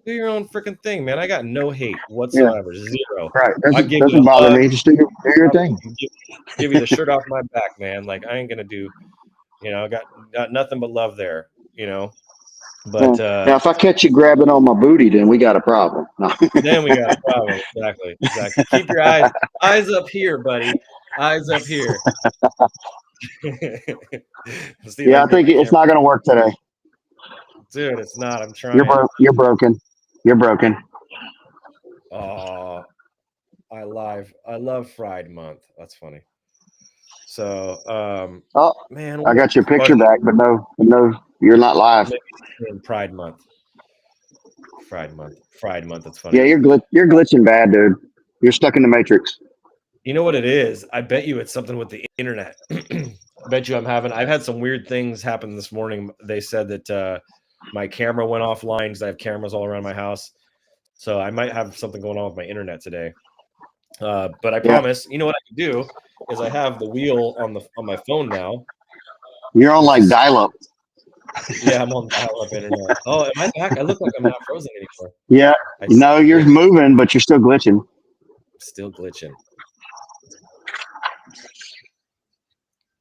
B: Do your own freaking thing, man. I got no hate whatsoever. Yeah. Zero.
C: Right.
B: Doesn't
C: bother me. Just do your thing.
B: Give you the shirt off my back, man. Like I ain't gonna do, I got nothing but love there, But
C: now, if I catch you grabbing on my booty, then we got a problem.
B: Then we got a problem. Exactly. Keep your eyes up here, buddy. Eyes up here.
C: Yeah, I think it's not going to work today.
B: Dude, it's not. I'm trying.
C: You're broken. You're broken.
B: Oh, I love Fried Month. That's funny. So, man,
C: I got your picture back, but no, you're not live.
B: Pride Month. Fried Month. That's funny.
C: Yeah, you're glitching bad, dude. You're stuck in the Matrix.
B: You know what it is? I bet you it's something with the internet. I bet you I've had some weird things happen this morning. They said that my camera went offline because I have cameras all around my house. So I might have something going on with my internet today. But I promise, you know what I can do is I have the wheel on my phone now.
C: You're on like dial-up.
B: Yeah, I'm on dial-up internet. Oh, am I back? I look like I'm not frozen anymore.
C: Yeah. No, you're moving, but you're still glitching.
B: Still glitching.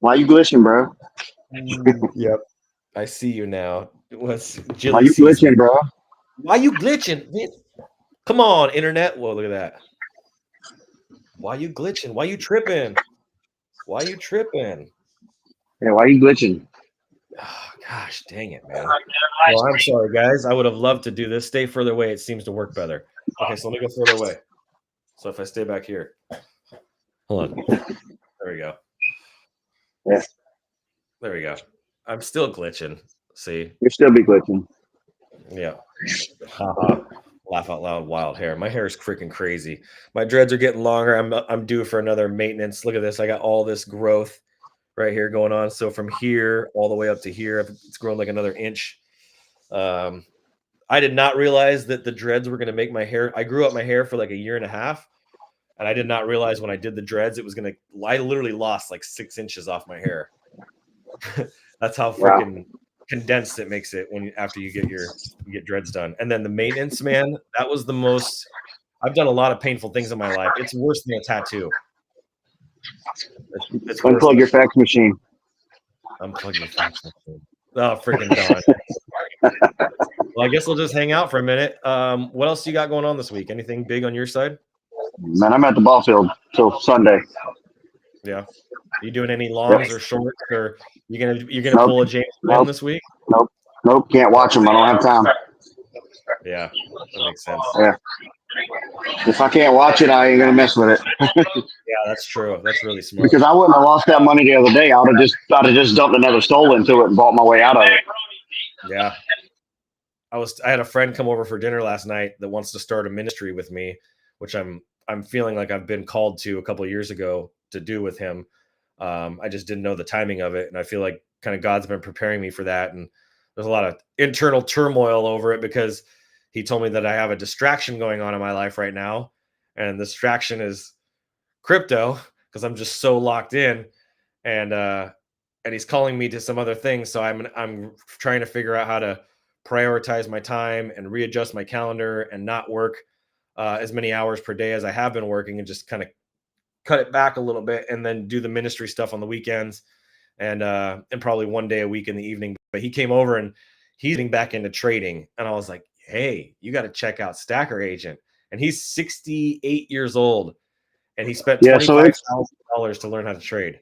C: Why you glitching, bro?
B: Yep. I see you now. Why
C: you glitching, bro?
B: Why you glitching? Man? Come on, internet. Whoa, look at that. Why you glitching? Why you tripping? Why you tripping?
C: Yeah, why are you glitching?
B: Oh, gosh, dang it, man. Well, I'm sorry, guys. I would have loved to do this. Stay further away. It seems to work better. Okay, so let me go further away. So if I stay back here, hold on. There we go.
C: Yeah,
B: There we go. I'm still glitching. See?
C: you'll still be glitching.
B: Yeah. Haha. Laugh out loud. Wild hair. My hair is freaking crazy. My dreads are getting longer. I'm due for another maintenance. Look at this. I got all this growth right here going on. So from here all the way up to here, it's grown like another inch. I did not realize that the dreads were going to make my hair. I grew up my hair for like a year and a half, and I did not realize when I did the dreads, it was going to. I literally lost like 6 inches off my hair. That's how freaking condensed it makes it when after you get dreads done. And then the maintenance, man, that was the most. I've done a lot of painful things in my life. It's worse than a tattoo. It's
C: Unplug your fax machine.
B: Unplug your fax machine. Oh, freaking Don. Well, I guess we'll just hang out for a minute. What else you got going on this week? Anything big on your side?
C: Man, I'm at the ball field till Sunday.
B: Yeah. Are you doing any longs or shorts, or you're gonna pull a James Brown this week?
C: Nope. Can't watch them. I don't have time.
B: Yeah, that makes sense.
C: Yeah. If I can't watch it, I ain't gonna mess with it.
B: Yeah, that's true. That's really smart.
C: Because I wouldn't have lost that money the other day. I'd have just dumped another stole into it and bought my way out of it.
B: Yeah. I had a friend come over for dinner last night that wants to start a ministry with me, which I'm feeling like I've been called to a couple of years ago to do with him. I just didn't know the timing of it, and I feel like kind of God's been preparing me for that. And there's a lot of internal turmoil over it because he told me that I have a distraction going on in my life right now, and the distraction is crypto because I'm just so locked in, and he's calling me to some other things. So I'm trying to figure out how to prioritize my time and readjust my calendar and not work as many hours per day as I have been working, and just kind of cut it back a little bit, and then do the ministry stuff on the weekends and probably one day a week in the evening. But he came over and he's getting back into trading, and I was like, hey, you got to check out STKR Agent. And he's 68 years old, and he spent $25,000 to learn how to trade.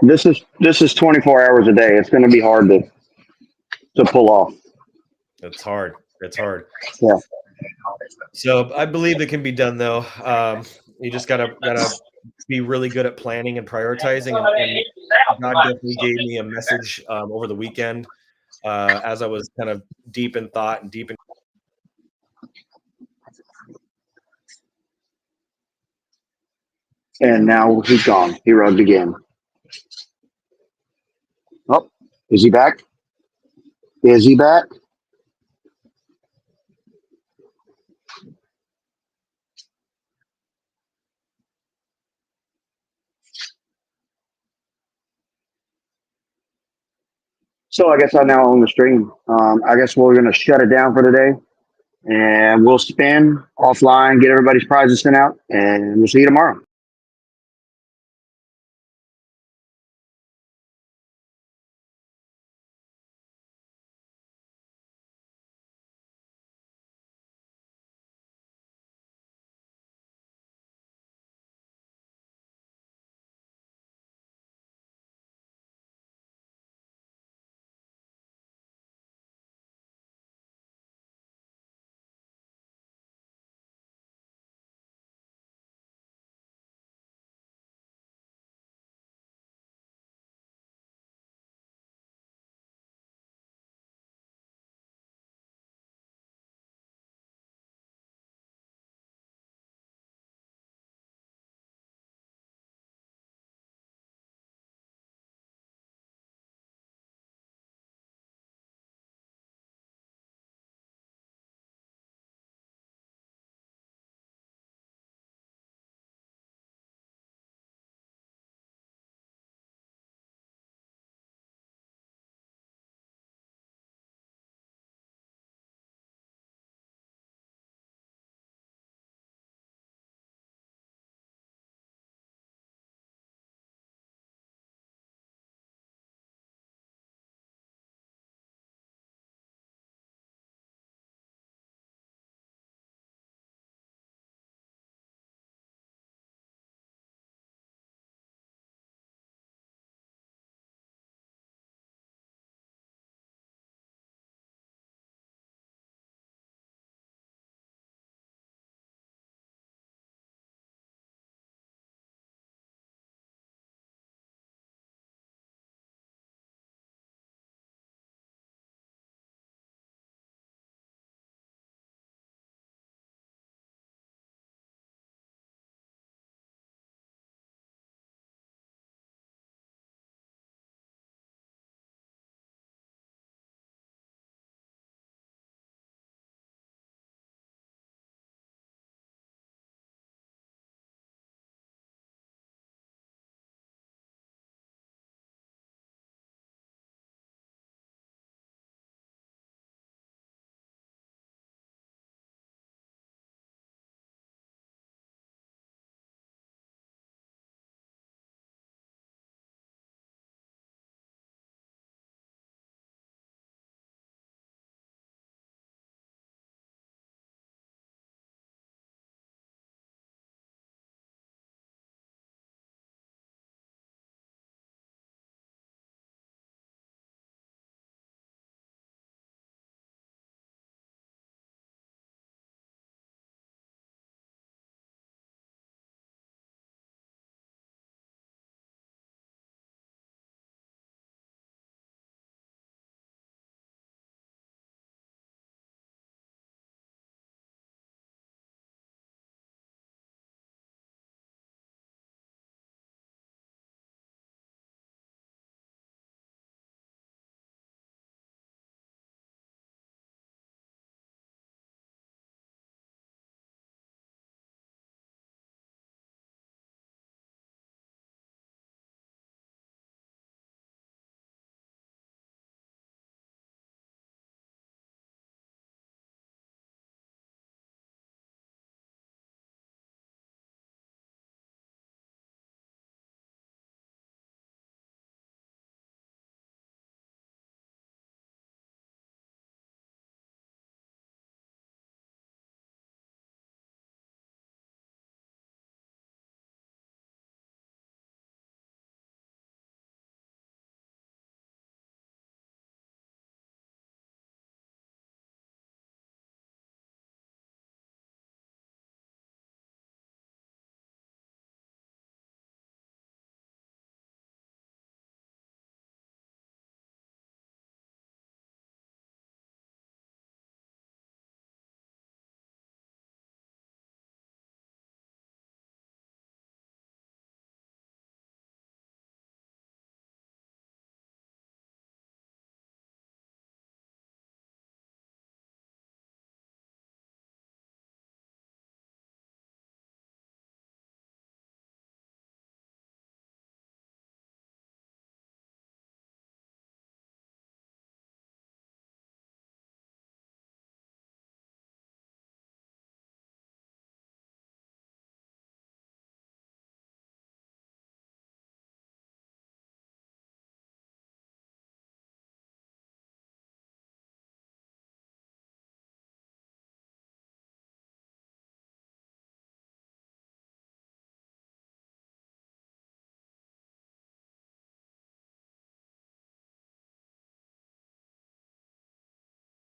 C: This is 24 hours a day. It's going to be hard to pull off.
B: It's hard.
C: Yeah.
B: So I believe it can be done, though. You just gotta be really good at planning and prioritizing. And God definitely gave me a message over the weekend as I was kind of deep in thought and deep in.
C: And now he's gone. He rugged again. Oh, is he back? Is he back? So I guess I now own the stream. I guess we're going to shut it down for today, and we'll spin offline, get everybody's prizes sent out, and we'll see you tomorrow.